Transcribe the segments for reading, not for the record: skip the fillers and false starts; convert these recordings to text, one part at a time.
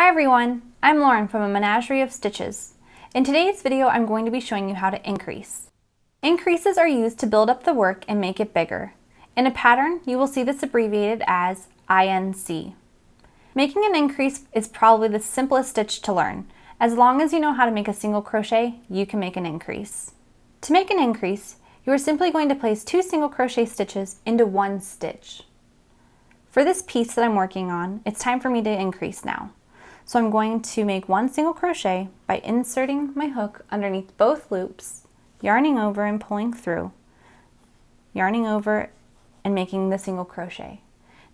Hi everyone, I'm Lauren from A Menagerie of Stitches. In today's video, I'm going to be showing you how to increase. Increases are used to build up the work and make it bigger. In a pattern, you will see this abbreviated as INC. Making an increase is probably the simplest stitch to learn. As long as you know how to make a single crochet, you can make an increase. To make an increase, you are simply going to place 2 single crochet stitches into one stitch. For this piece that I'm working on, it's time for me to increase now. So I'm going to make 1 single crochet by inserting my hook underneath both loops, yarning over and pulling through, yarning over and making the single crochet.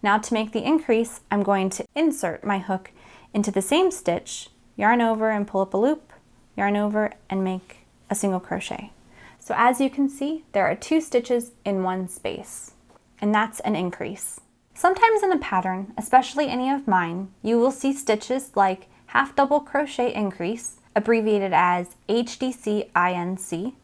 Now to make the increase, I'm going to insert my hook into the same stitch, yarn over and pull up a loop, yarn over and make a single crochet. So as you can see, there are 2 stitches in one space, and that's an increase. Sometimes in a pattern, especially any of mine, you will see stitches like Half Double Crochet Increase, abbreviated as HDC INC,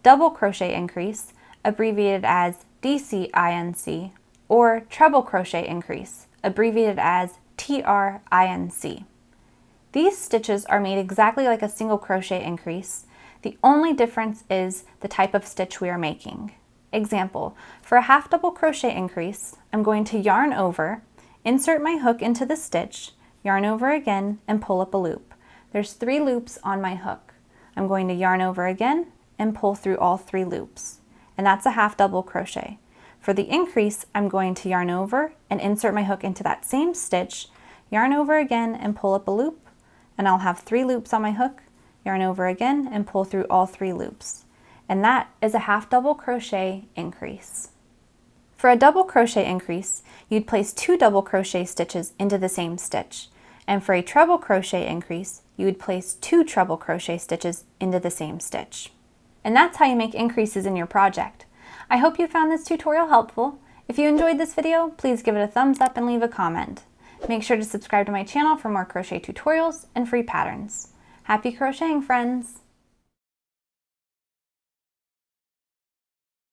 Double Crochet Increase, abbreviated as DC INC, or Treble Crochet Increase, abbreviated as TRINC. These stitches are made exactly like a single crochet increase. The only difference is the type of stitch we are making. Example, for a half double crochet increase, I'm going to yarn over, insert my hook into the stitch, yarn over again, and pull up a loop. There's 3 loops on my hook. I'm going to yarn over again and pull through all 3 loops. And that's a half double crochet. For the increase, I'm going to yarn over and insert my hook into that same stitch, yarn over again and pull up a loop, and I'll have 3 loops on my hook, yarn over again and pull through all 3 loops. And that is a half double crochet increase. For a double crochet increase, you'd place 2 double crochet stitches into the same stitch. And for a treble crochet increase, you would place 2 treble crochet stitches into the same stitch. And that's how you make increases in your project. I hope you found this tutorial helpful. If you enjoyed this video, please give it a thumbs up and leave a comment. Make sure to subscribe to my channel for more crochet tutorials and free patterns. Happy crocheting, friends!